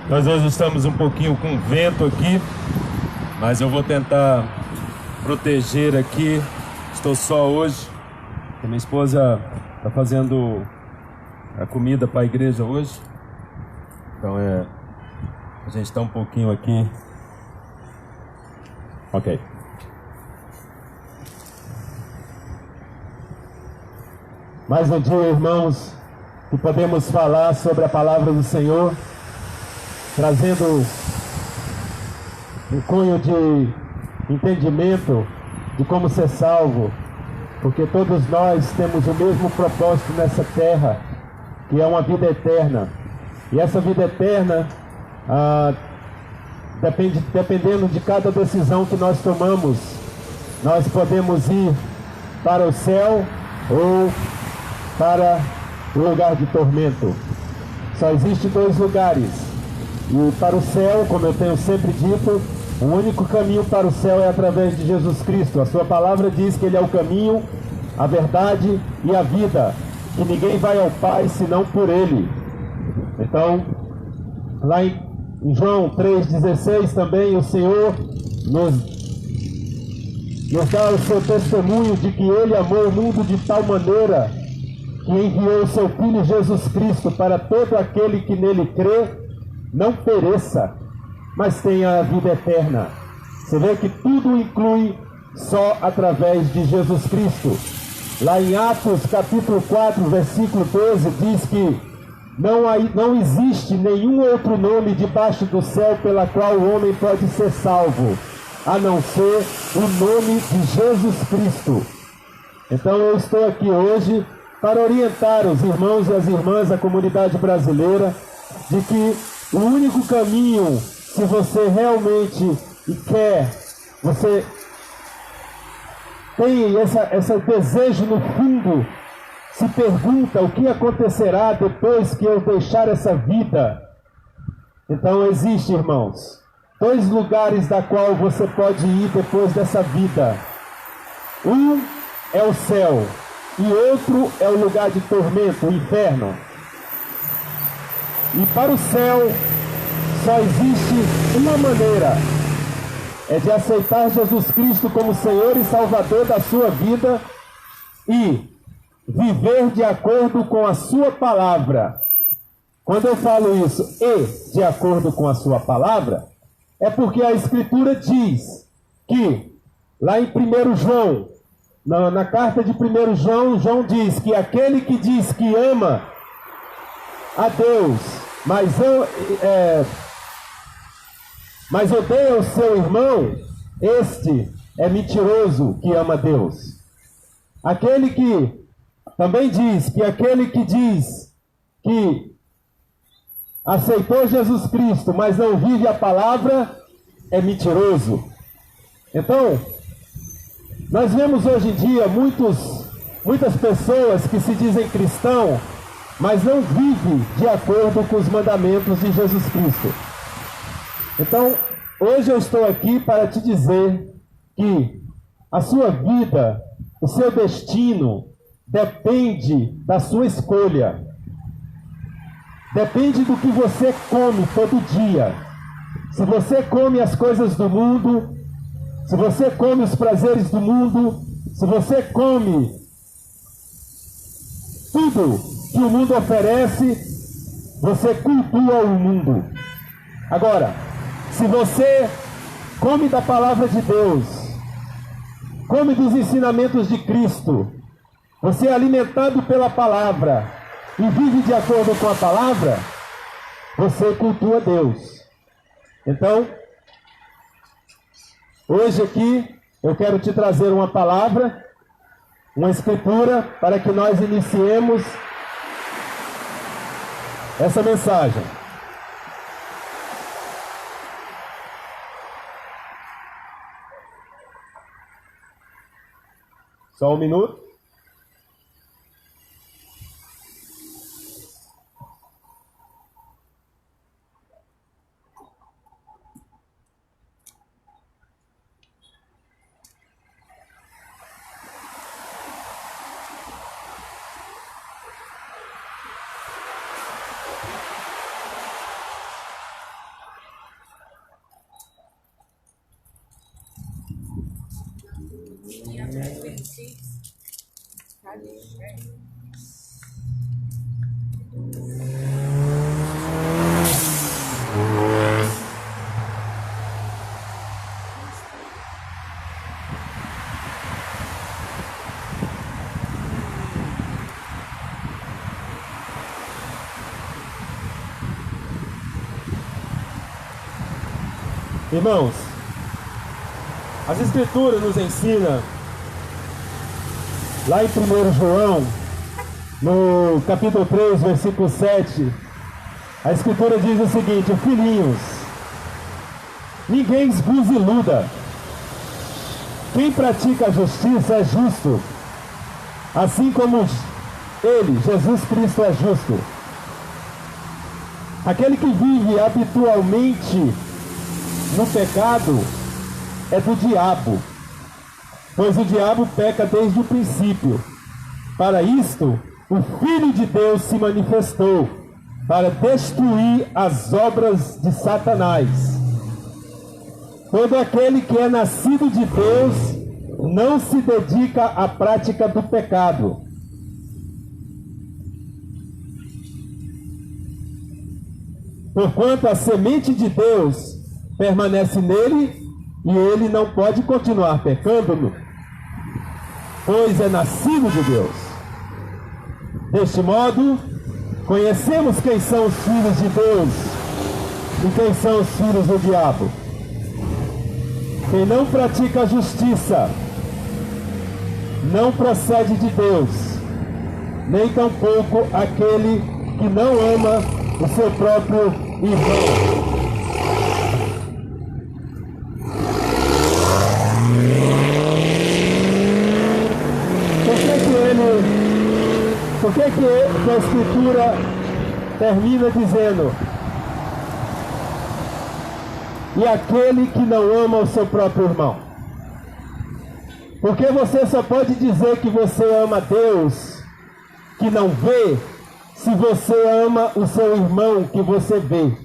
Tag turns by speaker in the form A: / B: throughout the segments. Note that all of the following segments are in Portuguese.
A: Nós hoje estamos um pouquinho com vento aqui, mas eu vou tentar proteger aqui. Estou só hoje. Minha esposa está fazendo a comida para a igreja hoje. Então a gente está um pouquinho aqui. Ok. Mais um dia, irmãos, que podemos falar sobre a palavra do Senhor, trazendo um cunho de entendimento de como ser salvo, porque todos nós temos o mesmo propósito nessa terra, que é uma vida eterna. E essa vida eterna, dependendo de cada decisão que nós tomamos, nós podemos ir para o céu ou para o lugar de tormento. Só existem dois lugares. E para o céu, como eu tenho sempre dito, o único caminho para o céu é através de Jesus Cristo. A sua palavra diz que Ele é o caminho, a verdade e a vida, que ninguém vai ao Pai senão por Ele. Então, lá em João 3,16 também, o Senhor nos dá o seu testemunho de que Ele amou o mundo de tal maneira que enviou o seu Filho Jesus Cristo para todo aquele que nele crê, não pereça, mas tenha a vida eterna. Você vê que tudo inclui só através de Jesus Cristo. Lá em Atos capítulo 4, versículo 12, diz que não existe nenhum outro nome debaixo do céu pela qual o homem pode ser salvo, a não ser o nome de Jesus Cristo. Então eu estou aqui hoje para orientar os irmãos e as irmãs da comunidade brasileira de que o único caminho, se você realmente quer, você tem esse desejo no fundo, se pergunta o que acontecerá depois que eu deixar essa vida. Então existe, irmãos, dois lugares da qual você pode ir depois dessa vida. Um é o céu e outro é o lugar de tormento, o inferno. E para o céu só existe uma maneira, é de aceitar Jesus Cristo como Senhor e Salvador da sua vida e viver de acordo com a sua palavra. Quando eu falo isso, e de acordo com a sua palavra, é porque a Escritura diz que, lá em 1 João, na carta de 1 João, João diz que aquele que diz que ama a Deus, mas odeia o seu irmão, este é mentiroso que ama a Deus. Aquele que também diz que aquele que diz que aceitou Jesus Cristo, mas não vive a palavra, é mentiroso. Então, nós vemos hoje em dia muitas pessoas que se dizem cristão, mas não vivem de acordo com os mandamentos de Jesus Cristo. Então, hoje eu estou aqui para te dizer que a sua vida, o seu destino, depende da sua escolha. Depende do que você come todo dia. Se você come as coisas do mundo, se você come os prazeres do mundo, se você come tudo que o mundo oferece, você cultua o mundo. Agora, se você come da palavra de Deus, come dos ensinamentos de Cristo, você é alimentado pela palavra e vive de acordo com a palavra, você cultua Deus. Então, hoje aqui eu quero te trazer uma palavra, uma escritura, para que nós iniciemos essa mensagem. Só um minuto. Irmãos, as Escrituras nos ensinam, lá em 1 João, no capítulo 3, versículo 7, a Escritura diz o seguinte: filhinhos, ninguém vos iluda, quem pratica a justiça é justo, assim como ele, Jesus Cristo, é justo. Aquele que vive habitualmente no pecado é do diabo, pois o diabo peca desde o princípio. Para isto, o Filho de Deus se manifestou, para destruir as obras de Satanás. Todo aquele que é nascido de Deus não se dedica à prática do pecado. Porquanto a semente de Deus permanece nele, e ele não pode continuar pecando, pois é nascido de Deus. Deste modo, conhecemos quem são os filhos de Deus e quem são os filhos do diabo. Quem não pratica a justiça não procede de Deus, nem tampouco aquele que não ama o seu próprio irmão. Por que a Escritura termina dizendo: e aquele que não ama o seu próprio irmão? Porque você só pode dizer que você ama Deus que não vê, se você ama o seu irmão que você vê.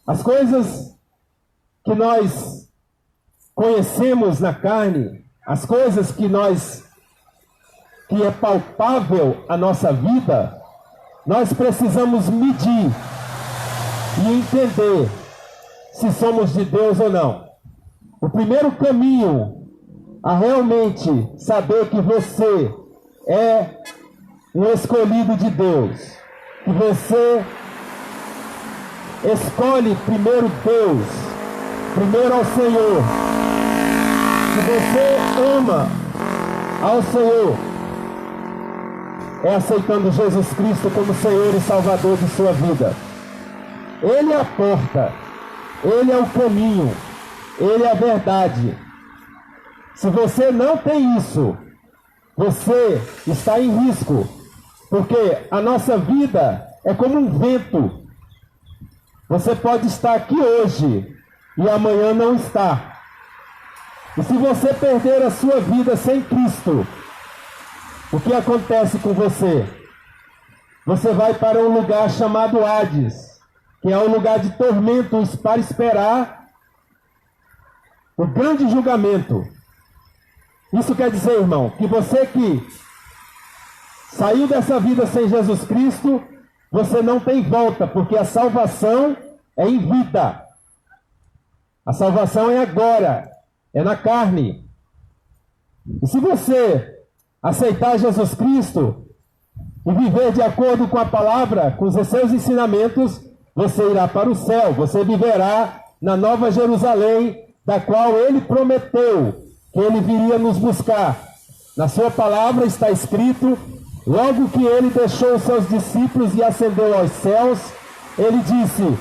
A: As coisas que nós conhecemos na carne, as coisas que é palpável a nossa vida, nós precisamos medir e entender se somos de Deus ou não. O primeiro caminho a realmente saber que você é um escolhido de Deus, que você escolhe primeiro Deus, primeiro ao Senhor, que você ama ao Senhor, é aceitando Jesus Cristo como Senhor e Salvador de sua vida. Ele é a porta, Ele é o caminho, Ele é a verdade. Se você não tem isso, você está em risco, porque a nossa vida é como um vento. Você pode estar aqui hoje e amanhã não estar. E se você perder a sua vida sem Cristo, o que acontece com você? Você vai para um lugar chamado Hades, que é um lugar de tormentos para esperar o grande julgamento. Isso quer dizer, irmão, que você que saiu dessa vida sem Jesus Cristo, você não tem volta, porque a salvação é em vida. A salvação é agora, é na carne. E se você aceitar Jesus Cristo e viver de acordo com a palavra, com os seus ensinamentos, você irá para o céu, você viverá na Nova Jerusalém, da qual Ele prometeu que Ele viria nos buscar. Na sua palavra está escrito: logo que Ele deixou os seus discípulos e ascendeu aos céus, Ele disse: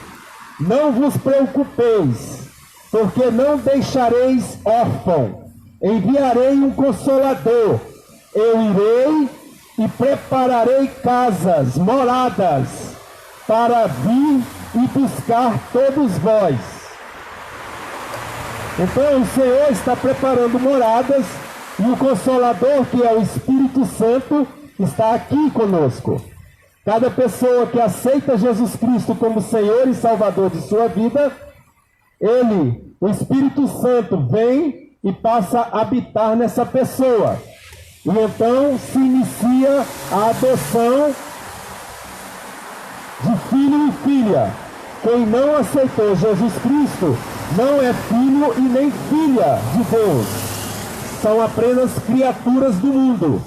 A: não vos preocupeis, porque não deixareis órfão, enviarei um Consolador, eu irei e prepararei casas, moradas, para vir e buscar todos vós. Então o Senhor está preparando moradas, e o Consolador, que é o Espírito Santo, está aqui conosco. Cada pessoa que aceita Jesus Cristo como Senhor e Salvador de sua vida, Ele, o Espírito Santo, vem e passa a habitar nessa pessoa. E então se inicia a adoção de filho e filha. Quem não aceitou Jesus Cristo não é filho e nem filha de Deus. São apenas criaturas do mundo,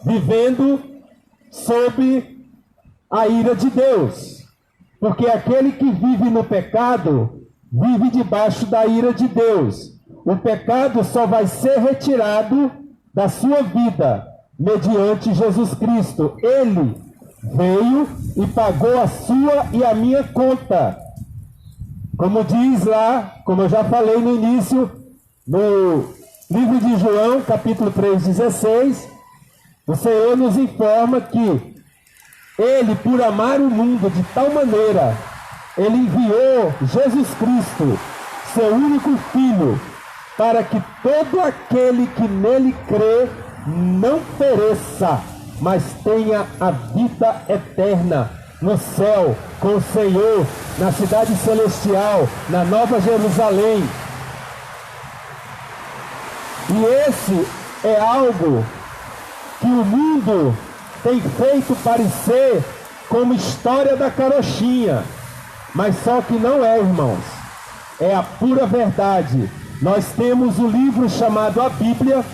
A: vivendo sob a ira de Deus. Porque aquele que vive no pecado, vive debaixo da ira de Deus. O pecado só vai ser retirado da sua vida mediante Jesus Cristo. Ele veio e pagou a sua e a minha conta. Como diz lá, como eu já falei no início, no livro de João, capítulo 3,16, o Senhor nos informa que Ele, por amar o mundo de tal maneira, Ele enviou Jesus Cristo, seu único Filho, para que todo aquele que nele crê não pereça, mas tenha a vida eterna no céu, com o Senhor, na cidade celestial, na Nova Jerusalém. E esse é algo que o mundo tem feito parecer como história da carochinha, mas só que não é, irmãos. É a pura verdade. Nós temos o livro chamado a Bíblia,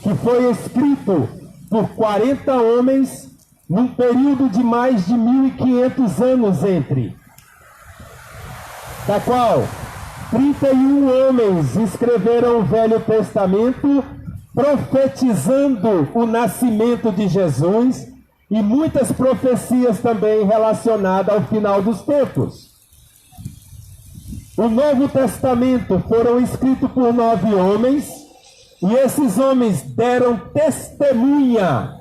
A: que foi escrito por 40 homens num período de mais de 1.500 anos da qual 31 homens escreveram o Velho Testamento, profetizando o nascimento de Jesus e muitas profecias também relacionadas ao final dos tempos. O Novo Testamento foram escritos por 9 homens, e esses homens deram testemunha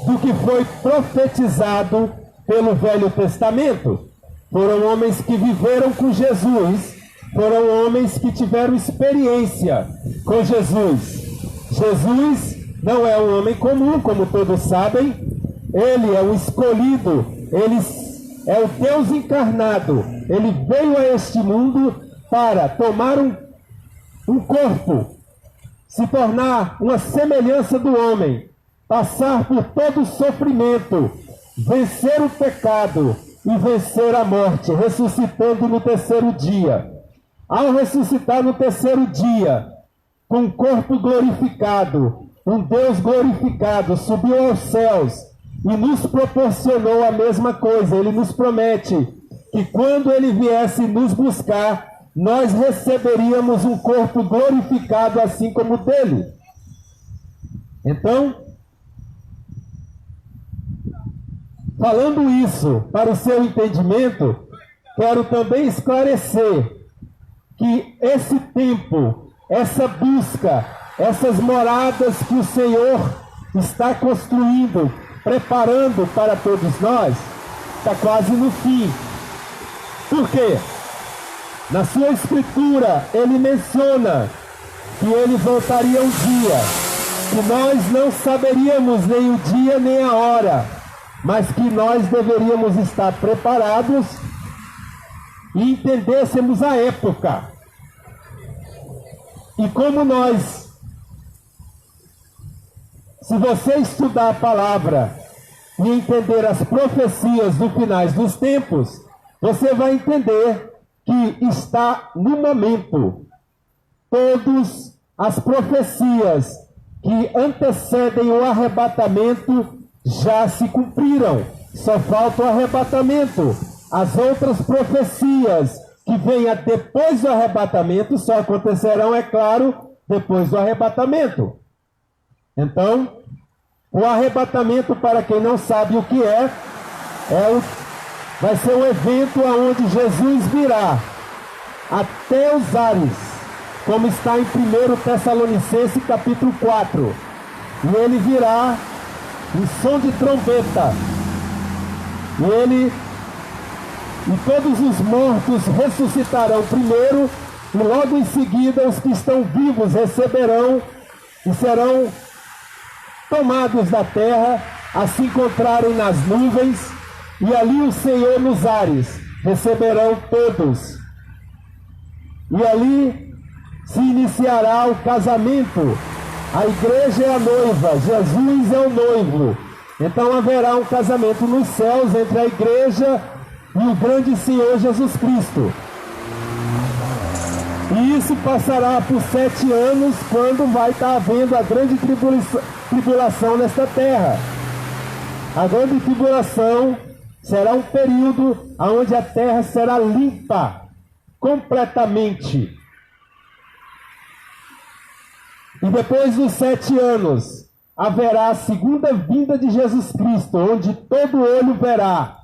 A: do que foi profetizado pelo Velho Testamento. Foram homens que viveram com Jesus, foram homens que tiveram experiência com Jesus. Jesus não é um homem comum, como todos sabem. Ele é o escolhido, ele é o Deus encarnado. Ele veio a este mundo para tomar um corpo, se tornar uma semelhança do homem, passar por todo o sofrimento, vencer o pecado e vencer a morte, ressuscitando no terceiro dia. Ao ressuscitar no terceiro dia, com um corpo glorificado, um Deus glorificado, subiu aos céus e nos proporcionou a mesma coisa. Ele nos promete que quando Ele viesse nos buscar, nós receberíamos um corpo glorificado assim como o dele. Então, falando isso para o seu entendimento, quero também esclarecer que esse tempo, essa busca, essas moradas que o Senhor está construindo, preparando para todos nós, está quase no fim. Por quê? Na sua escritura, ele menciona que ele voltaria um dia, que nós não saberíamos nem o dia nem a hora, mas que nós deveríamos estar preparados e entendêssemos a época. E como nós, se você estudar a palavra e entender as profecias do finais dos tempos, você vai entender que está no momento. Todas as profecias que antecedem o arrebatamento já se cumpriram. Só falta o arrebatamento. As outras profecias que venham depois do arrebatamento só acontecerão, é claro, depois do arrebatamento. Então, o arrebatamento, para quem não sabe o que vai ser um evento onde Jesus virá até os ares, como está em 1 Tessalonicenses capítulo 4. E ele virá em som de trombeta. E todos os mortos ressuscitarão primeiro, e logo em seguida os que estão vivos receberão e serão tomados da terra, a se encontrarem nas nuvens, e ali o Senhor nos ares receberão todos. E ali se iniciará o casamento A igreja é a noiva, Jesus é o noivo. Então haverá um casamento nos céus entre a igreja e o grande Senhor Jesus Cristo. E isso passará por 7 anos, quando vai estar havendo a grande tribulação nesta terra. A grande tribulação será um período onde a terra será limpa completamente. E depois dos 7 anos, haverá a segunda vinda de Jesus Cristo, onde todo olho verá.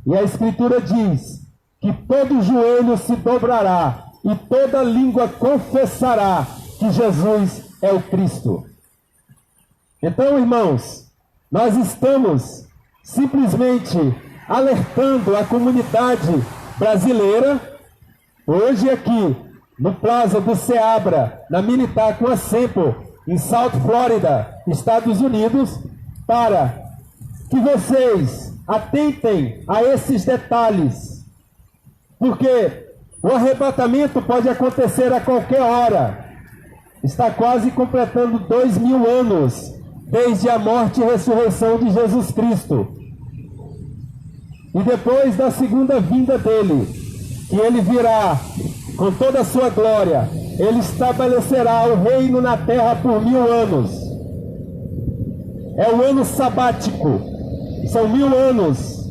A: E a Escritura diz que todo joelho se dobrará e toda língua confessará que Jesus é o Cristo. Então, irmãos, nós estamos simplesmente alertando a comunidade brasileira, hoje aqui no Plaza do Seabra, na Militar com a Sempo, em South Florida, Estados Unidos, para que vocês atentem a esses detalhes, porque o arrebatamento pode acontecer a qualquer hora. Está quase completando 2000 anos desde a morte e ressurreição de Jesus Cristo. E depois da segunda vinda dele, que ele virá com toda a sua glória, ele estabelecerá o reino na terra por 1000 anos. É o ano sabático. São 1000 anos,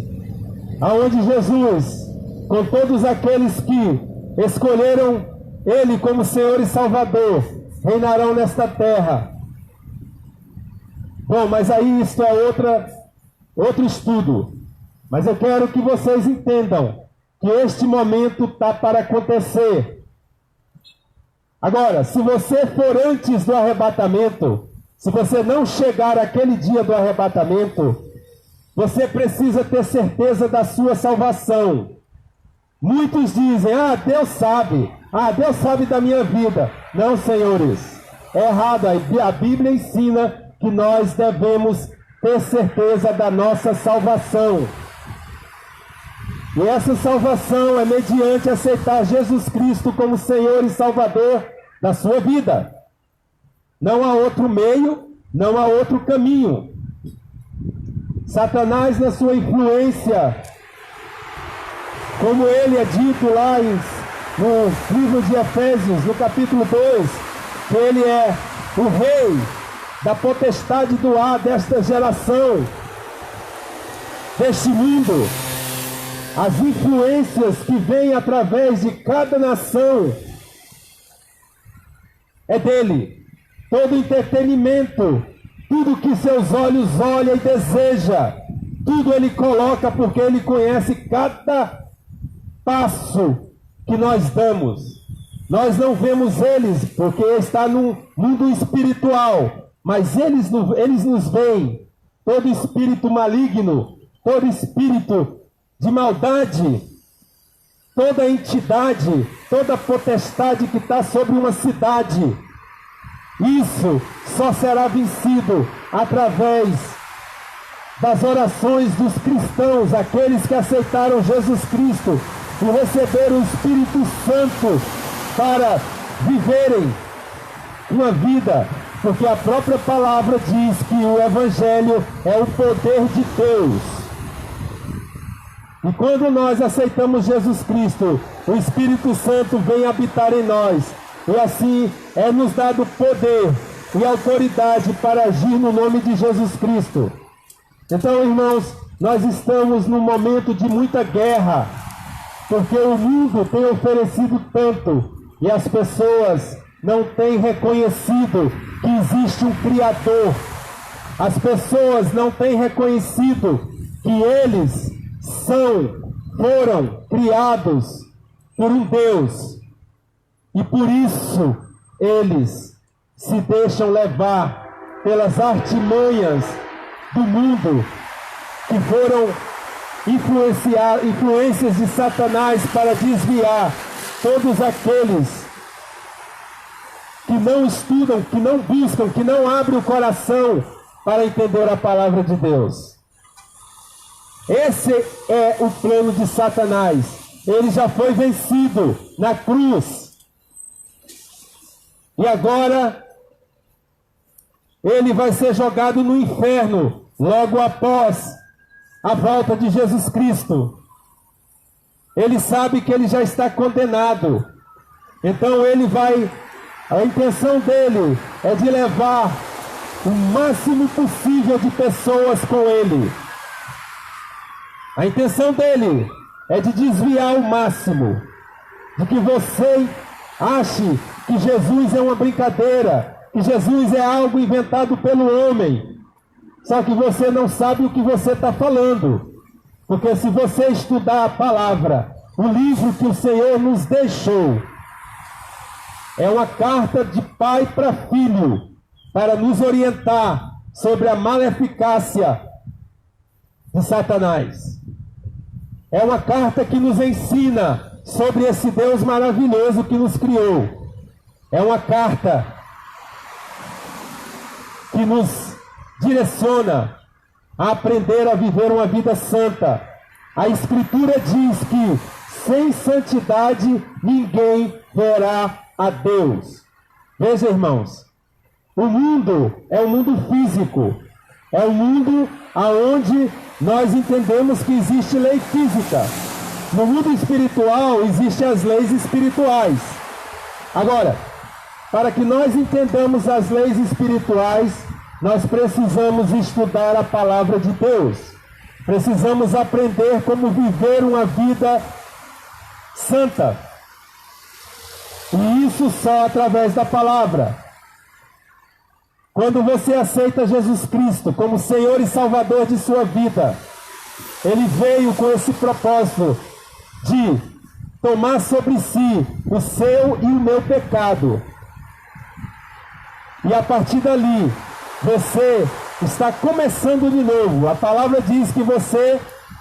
A: aonde Jesus, com todos aqueles que escolheram ele como Senhor e Salvador, reinarão nesta terra. Bom, mas aí isso é outro estudo. Mas eu quero que vocês entendam que este momento está para acontecer. Agora, se você for antes do arrebatamento, se você não chegar àquele dia do arrebatamento, você precisa ter certeza da sua salvação. Muitos dizem, Deus sabe da minha vida. Não, senhores, é errado. A Bíblia ensina que nós devemos ter certeza da nossa salvação. E essa salvação é mediante aceitar Jesus Cristo como Senhor e Salvador da sua vida. Não há outro meio, não há outro caminho. Satanás, na sua influência, como ele é dito lá no livro de Efésios, no capítulo 2, que ele é o rei da potestade do ar desta geração, deste mundo. As influências que vêm através de cada nação é dele. Todo entretenimento, tudo que seus olhos olham e desejam, tudo ele coloca, porque ele conhece cada passo que nós damos. Nós não vemos eles, porque está no mundo espiritual, mas eles nos veem. Todo espírito maligno, todo espírito de maldade, toda entidade, toda potestade que está sobre uma cidade, isso só será vencido através das orações dos cristãos, aqueles que aceitaram Jesus Cristo e receberam o Espírito Santo para viverem uma vida, porque a própria palavra diz que o Evangelho é o poder de Deus. E quando nós aceitamos Jesus Cristo, o Espírito Santo vem habitar em nós. E assim é nos dado poder e autoridade para agir no nome de Jesus Cristo. Então, irmãos, nós estamos num momento de muita guerra, porque o mundo tem oferecido tanto e as pessoas não têm reconhecido que existe um Criador. As pessoas não têm reconhecido que eles foram criados por um Deus, e por isso eles se deixam levar pelas artimanhas do mundo, que foram influências de Satanás para desviar todos aqueles que não estudam, que não buscam, que não abrem o coração para entender a palavra de Deus. Esse é o plano de Satanás. Ele já foi vencido na cruz. E agora ele vai ser jogado no inferno logo após a volta de Jesus Cristo. Ele sabe que ele já está condenado. Então a intenção dele é de levar o máximo possível de pessoas com ele. A intenção dele é de desviar o máximo, de que você ache que Jesus é uma brincadeira, que Jesus é algo inventado pelo homem. Só que você não sabe o que você está falando. Porque se você estudar a palavra, o livro que o Senhor nos deixou, é uma carta de pai para filho, para nos orientar sobre a maleficácia de Satanás. É uma carta que nos ensina sobre esse Deus maravilhoso que nos criou. É uma carta que nos direciona a aprender a viver uma vida santa. A Escritura diz que sem santidade ninguém verá a Deus. Veja, irmãos, o mundo é um mundo físico, é um mundo onde nós entendemos que existe lei física. No mundo espiritual existem as leis espirituais. Agora, para que nós entendamos as leis espirituais, nós precisamos estudar a palavra de Deus. Precisamos aprender como viver uma vida santa. E isso só através da palavra. Quando você aceita Jesus Cristo como Senhor e Salvador de sua vida, Ele veio com esse propósito de tomar sobre si o seu e o meu pecado. E a partir dali, você está começando de novo. A palavra diz que você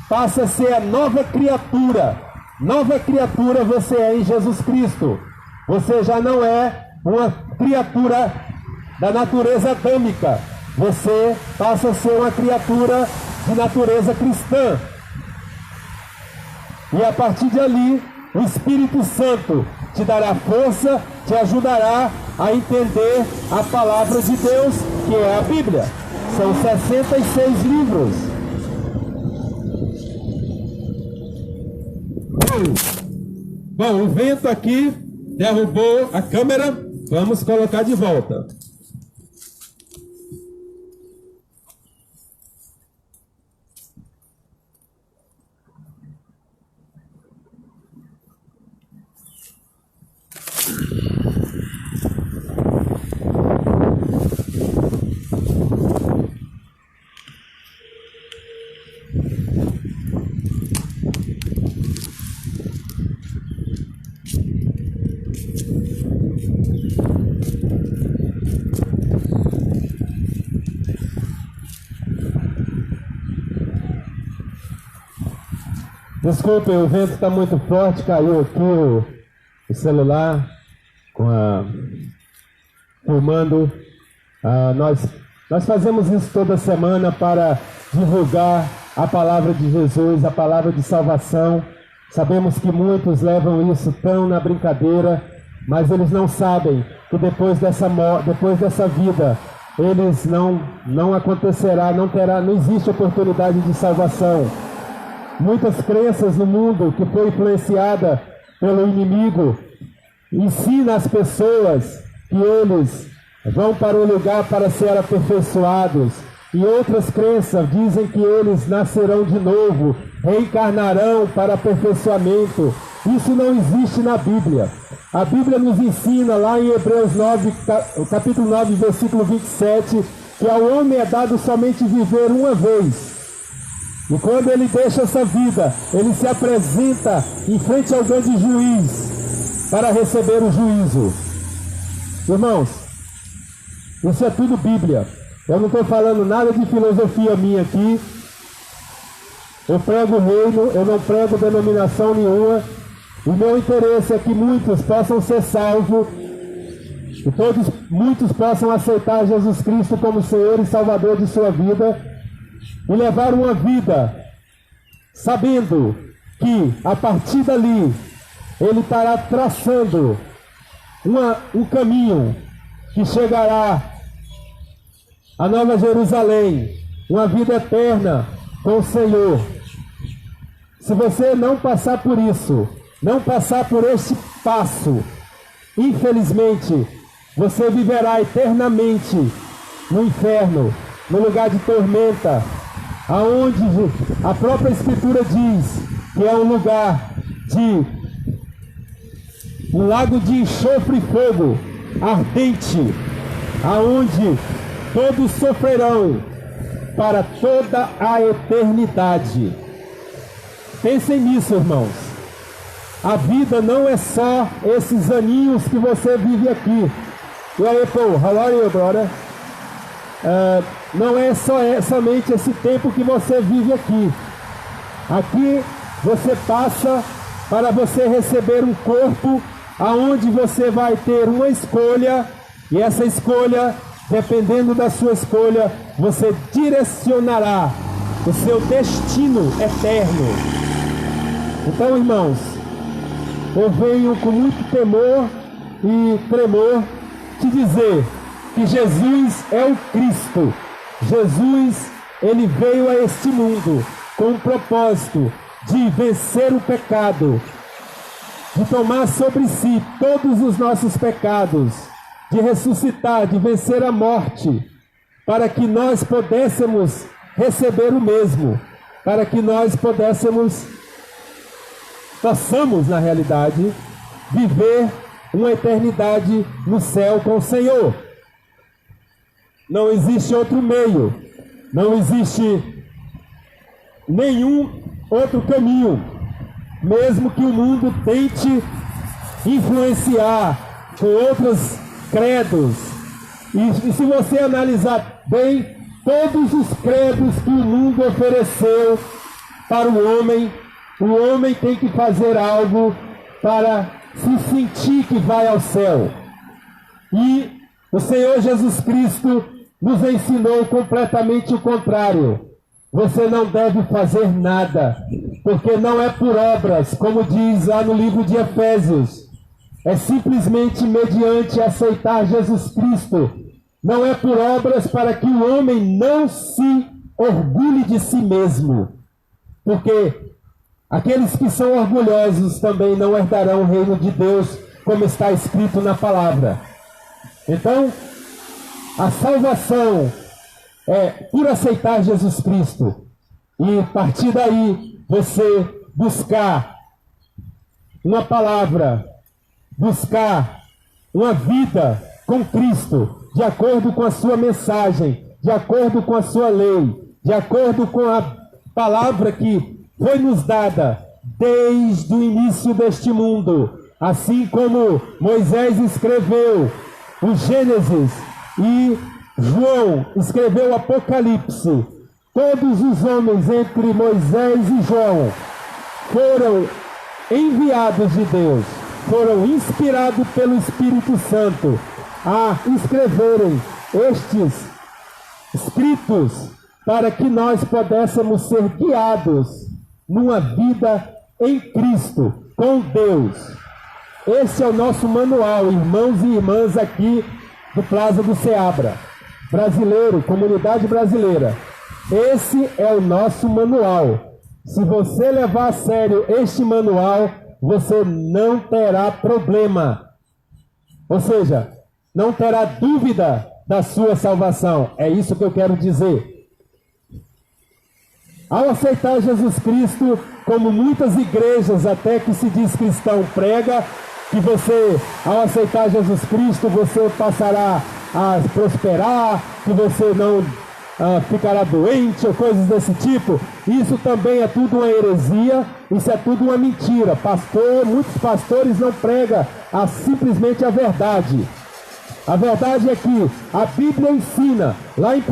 A: passa a ser a nova criatura. Nova criatura você é em Jesus Cristo. Você já não é uma criatura da natureza adâmica. Você passa a ser uma criatura de natureza cristã. E a partir de ali, o Espírito Santo te dará força, te ajudará a entender a palavra de Deus, que é a Bíblia. São 66 livros. Bom, o vento aqui derrubou a câmera. Vamos colocar de volta. Desculpem, o vento está muito forte, caiu aqui o celular filmando. Nós fazemos isso toda semana para divulgar a palavra de Jesus, a palavra de salvação. Sabemos que muitos levam isso tão na brincadeira, mas eles não sabem que depois dessa vida, eles não acontecerá, não existe oportunidade de salvação. Muitas crenças no mundo que foi influenciada pelo inimigo ensina as pessoas que eles vão para um lugar para ser aperfeiçoados. E outras crenças dizem que eles nascerão de novo, reencarnarão para aperfeiçoamento. Isso não existe na Bíblia. A Bíblia nos ensina lá em Hebreus 9, capítulo 9, versículo 27, que ao homem é dado somente viver uma vez. E quando ele deixa essa vida, ele se apresenta em frente ao grande juiz para receber o juízo. Irmãos, isso é tudo Bíblia. Eu não estou falando nada de filosofia minha aqui. Eu prego o reino, eu não prego denominação nenhuma. O meu interesse é que muitos possam ser salvos, que muitos possam aceitar Jesus Cristo como Senhor e Salvador de sua vida, e levar uma vida sabendo que a partir dali ele estará traçando um caminho que chegará a Nova Jerusalém, uma vida eterna com o Senhor. Se você não passar por isso, não passar por este passo, infelizmente, você viverá eternamente no inferno, no lugar de tormenta, aonde a própria Escritura diz que é um lugar de um lago de enxofre e fogo ardente, aonde todos sofrerão para toda a eternidade. Pensem nisso, irmãos. A vida não é só esses aninhos que você vive aqui. E aí, Paul, how are you, brother? Não é somente esse tempo que você vive aqui. Aqui você passa para você receber um corpo aonde você vai ter uma escolha, e essa escolha, dependendo da sua escolha, você direcionará o seu destino eterno. Então, irmãos, eu venho com muito temor e tremor te dizer que Jesus é o Cristo. Jesus, ele veio a este mundo com o propósito de vencer o pecado, de tomar sobre si todos os nossos pecados, de ressuscitar, de vencer a morte, para que nós pudéssemos receber o mesmo, para que nós possamos, na realidade, viver uma eternidade no céu com o Senhor. Não existe outro meio, não existe nenhum outro caminho, mesmo que o mundo tente influenciar com outros credos. E se você analisar bem, todos os credos que o mundo ofereceu para o homem tem que fazer algo para se sentir que vai ao céu. E o Senhor Jesus Cristo nos ensinou completamente o contrário. Você não deve fazer nada, porque não é por obras, como diz lá no livro de Efésios. É simplesmente mediante aceitar Jesus Cristo. Não é por obras para que o homem não se orgulhe de si mesmo. Porque aqueles que são orgulhosos também não herdarão o reino de Deus, como está escrito na palavra. Então, a salvação é por aceitar Jesus Cristo. E a partir daí, você buscar uma palavra, buscar uma vida com Cristo, de acordo com a sua mensagem, de acordo com a sua lei, de acordo com a palavra que foi nos dada desde o início deste mundo. Assim como Moisés escreveu o Gênesis e João escreveu o Apocalipse, todos os homens entre Moisés e João foram enviados de Deus, foram inspirados pelo Espírito Santo a escreverem estes escritos para que nós pudéssemos ser guiados numa vida em Cristo, com Deus. Esse é o nosso manual, irmãos e irmãs aqui do Plaza do Seabra, brasileiro, comunidade brasileira. Esse é o nosso manual. Se você levar a sério este manual, você não terá problema. Ou seja, não terá dúvida da sua salvação. É isso que eu quero dizer. Ao aceitar Jesus Cristo, como muitas igrejas até que se diz cristão prega, que você, ao aceitar Jesus Cristo, você passará a prosperar, que você não ficará doente ou coisas desse tipo. Isso também é tudo uma heresia, isso é tudo uma mentira. Muitos pastores não pregam simplesmente a verdade. A verdade é que a Bíblia ensina, lá em 1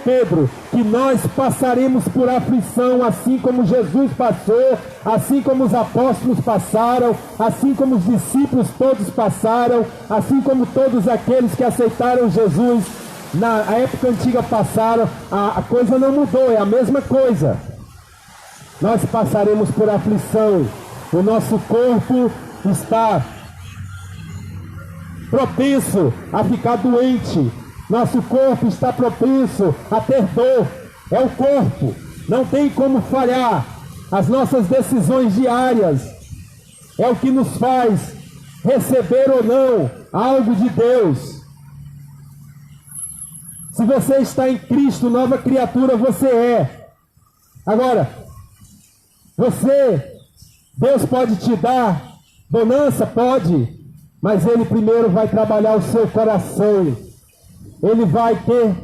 A: Pedro, que nós passaremos por aflição, assim como Jesus passou, assim como os apóstolos passaram, assim como os discípulos todos passaram, assim como todos aqueles que aceitaram Jesus na época antiga passaram. A coisa não mudou, é a mesma coisa. Nós passaremos por aflição, o nosso corpo está propenso a ficar doente, Nosso corpo está propenso a ter dor. É o corpo. Não tem como falhar. As nossas decisões diárias é o que nos faz receber ou não algo de Deus. Se você está em Cristo, nova criatura você é. Agora, Deus pode te dar bonança? Pode, mas Ele primeiro vai trabalhar o seu coração. Ele vai ter,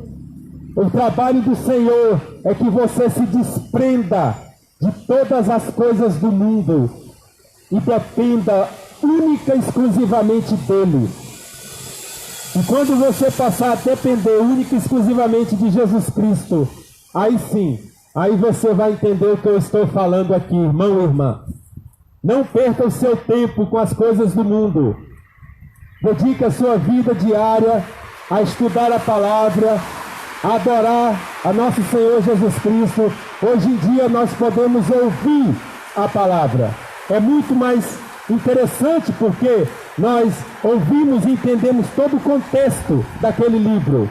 A: o trabalho do Senhor é que você se desprenda de todas as coisas do mundo e dependa única e exclusivamente dEle. E quando você passar a depender única e exclusivamente de Jesus Cristo, aí sim, aí você vai entender o que eu estou falando aqui, irmão e irmã. Não perca o seu tempo com as coisas do mundo. Dedique a sua vida diária a estudar a palavra, a adorar a nosso Senhor Jesus Cristo. Hoje em dia nós podemos ouvir a palavra. É muito mais interessante porque nós ouvimos e entendemos todo o contexto daquele livro.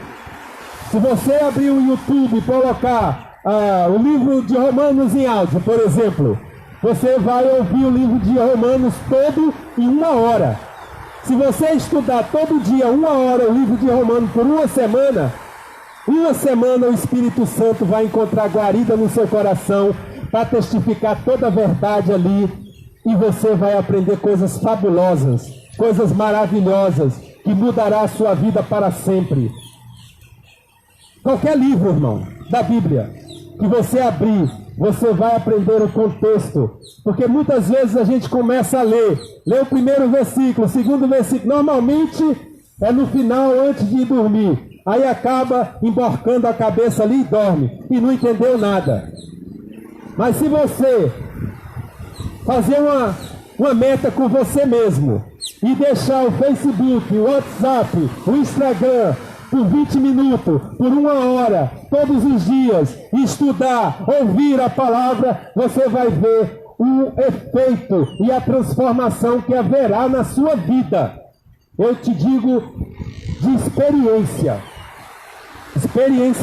A: Se você abrir o YouTube e colocar o livro de Romanos em áudio, por exemplo, você vai ouvir o livro de Romanos todo em 1 hora. Se você estudar todo dia 1 hora o livro de Romanos por uma semana o Espírito Santo vai encontrar guarida no seu coração para testificar toda a verdade ali, e você vai aprender coisas fabulosas, coisas maravilhosas, que mudará a sua vida para sempre. Qualquer livro, irmão, da Bíblia, que você abrir, você vai aprender o contexto, porque muitas vezes a gente começa a ler o primeiro versículo, o segundo versículo, normalmente é no final, antes de dormir, aí acaba emborcando a cabeça ali e dorme, e não entendeu nada. Mas se você fazer uma meta com você mesmo, e deixar o Facebook, o WhatsApp, o Instagram, por 20 minutos, por 1 hora, todos os dias, estudar, ouvir a palavra, você vai ver o efeito e a transformação que haverá na sua vida. Eu te digo de experiência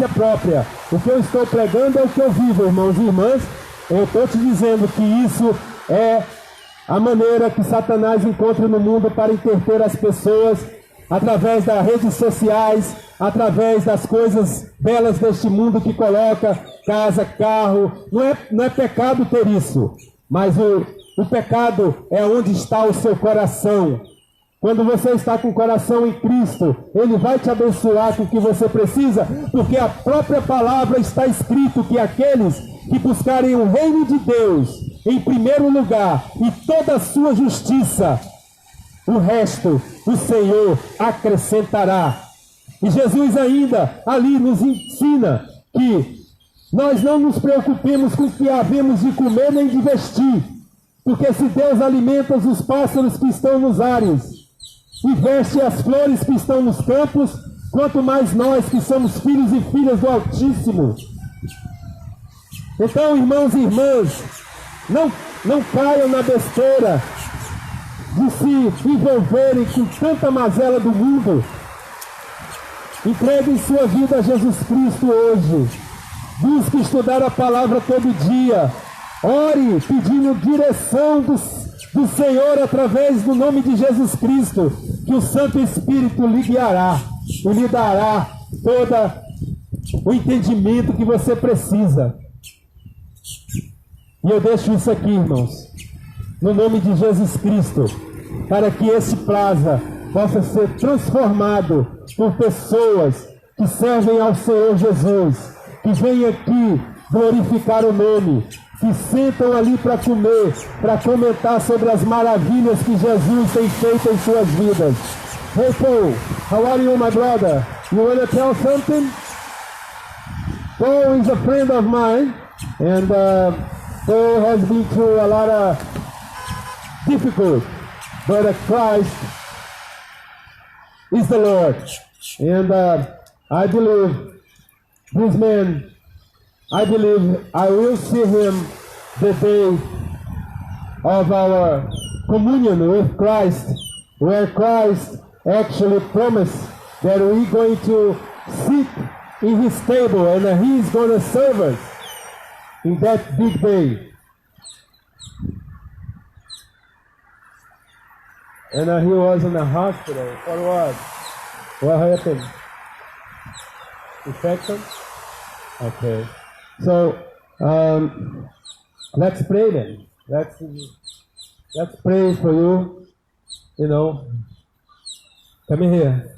A: própria. O que eu estou pregando é o que eu vivo, irmãos e irmãs. Eu estou te dizendo que isso é a maneira que Satanás encontra no mundo para entreter as pessoas, através das redes sociais, através das coisas belas deste mundo que coloca, casa, carro. Não é pecado ter isso, mas o pecado é onde está o seu coração. Quando você está com o coração em Cristo, Ele vai te abençoar com o que você precisa, porque a própria palavra está escrito que aqueles que buscarem o reino de Deus em primeiro lugar e toda a sua justiça, o resto o Senhor acrescentará. E Jesus ainda ali nos ensina que nós não nos preocupemos com o que havemos de comer nem de vestir, porque se Deus alimenta os pássaros que estão nos ares e veste as flores que estão nos campos, quanto mais nós que somos filhos e filhas do Altíssimo. Então, irmãos e irmãs, não caiam na besteira de se envolverem com tanta mazela do mundo. Entreguem sua vida a Jesus Cristo hoje. Busque estudar a palavra todo dia. Ore pedindo direção do Senhor através do nome de Jesus Cristo, que o Santo Espírito lhe guiará e lhe dará todo o entendimento que você precisa. E eu deixo isso aqui, irmãos, no nome de Jesus Cristo, para que esse plaza possa ser transformado por pessoas que servem ao Senhor Jesus, que vêm aqui glorificar o nome, que sentam ali para comer, para comentar sobre as maravilhas que Jesus tem feito em suas vidas. Hey Paul, how are you, my brother? You want to tell something? Paul is a friend of mine, and Paul has been through a lot of difficulty, but Christ is the Lord. And I believe this man, I believe I will see him the day of our communion with Christ, where Christ actually promised that we're going to sit in his table and he's going to serve us in that big day. And he was in the hospital. For what? What happened? Infection? Okay. So, let's pray then. Let's pray for you. You know, come in here.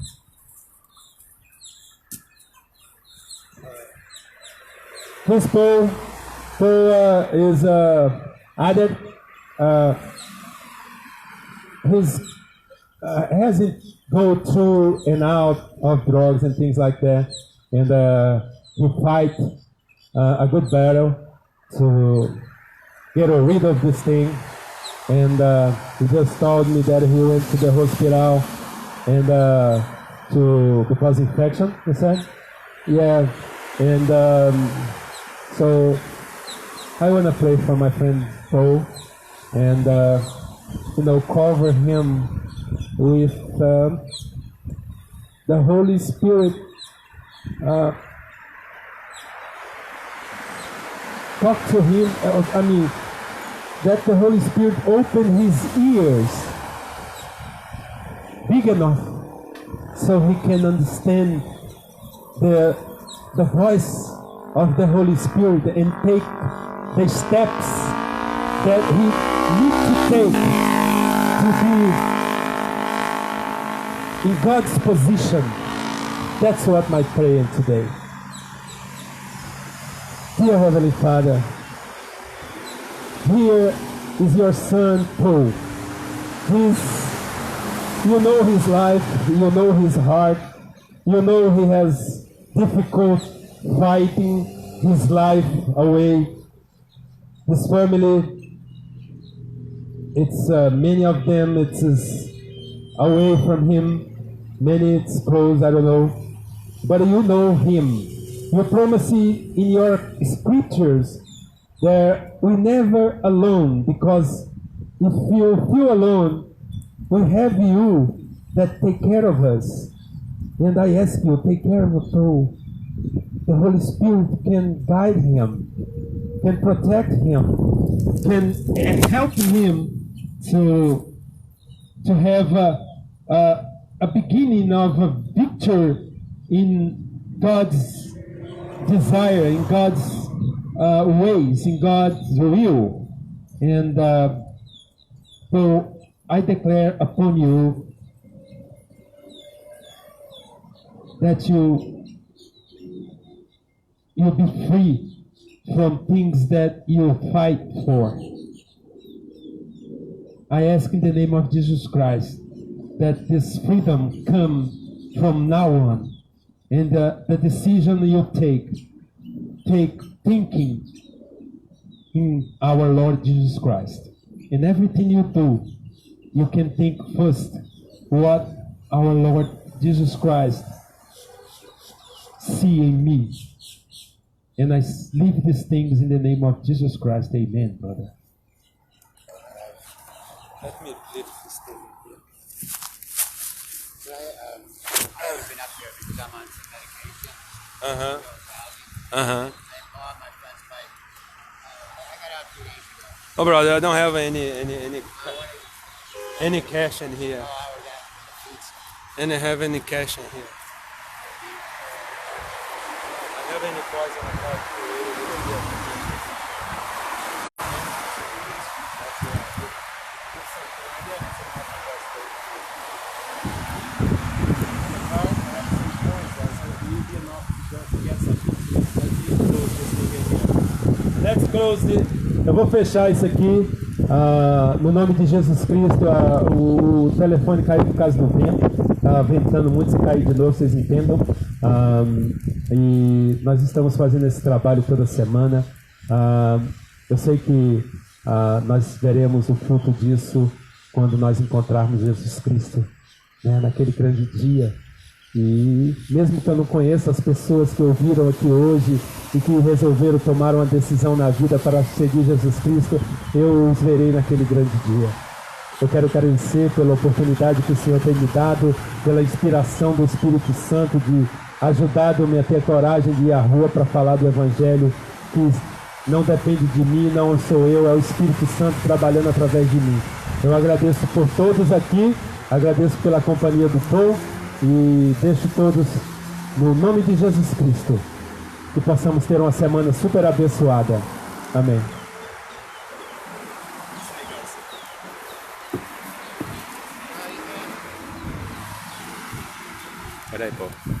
A: This Paul is added. Hasn't go through and out of drugs and things like that, and he fight a good battle to get rid of this thing. And he just told me that he went to the hospital and because infection, he said, yeah. And so I want to pray for my friend Paul and cover him with the Holy Spirit. Talk to him. That the Holy Spirit open his ears big enough so he can understand the voice of the Holy Spirit and take the steps that he needs to take to be in God's position. That's what my prayer today. Dear Heavenly Father, here is your son Paul. You know his life, you know his heart, you know he has difficult fighting his life away. His family, it's many of them, it's away from him. Many it's close, I don't know. But you know him. You promise in your scriptures that we're never alone, because if you feel alone, we have you that take care of us. And I ask you, take care of Paul. The Holy Spirit can guide him, can protect him, can help him to have a beginning of a victory in God's desire, in God's ways, in God's will. And so I declare upon you that you'll be free from things that you fight for. I ask in the name of Jesus Christ that this freedom come from now on, and the decision you take thinking in our Lord Jesus Christ. In everything you do, you can think first what our Lord Jesus Christ see in me. And I leave these things in the name of Jesus Christ. Amen, brother.
B: Let me lift this thing here. I've been up here because I'm on some medication. And all my friends fight. I got out 2 days ago.
C: Oh, brother, I don't have any cash in here.
B: Oh, I was at the food store.
C: And I have any cash in here. I have any poison on card for you.
A: Let's close it. Eu vou fechar isso aqui. No nome de Jesus Cristo, o telefone caiu por causa do vento. Está ventando muito, se cair de novo, vocês entendam. E nós estamos fazendo esse trabalho toda semana. Eu sei que nós veremos o fruto disso quando nós encontrarmos Jesus Cristo, né, naquele grande dia. E mesmo que eu não conheça as pessoas que ouviram aqui hoje e que resolveram tomar uma decisão na vida para seguir Jesus Cristo, eu os verei naquele grande dia. Eu quero agradecer pela oportunidade que o Senhor tem me dado, pela inspiração do Espírito Santo de ajudado-me a ter coragem de ir à rua para falar do Evangelho, que não depende de mim, não sou eu, é o Espírito Santo trabalhando através de mim. Eu agradeço por todos aqui, agradeço pela companhia do Tom e deixo todos no nome de Jesus Cristo, que possamos ter uma semana super abençoada. Amém.
C: Peraí, pô.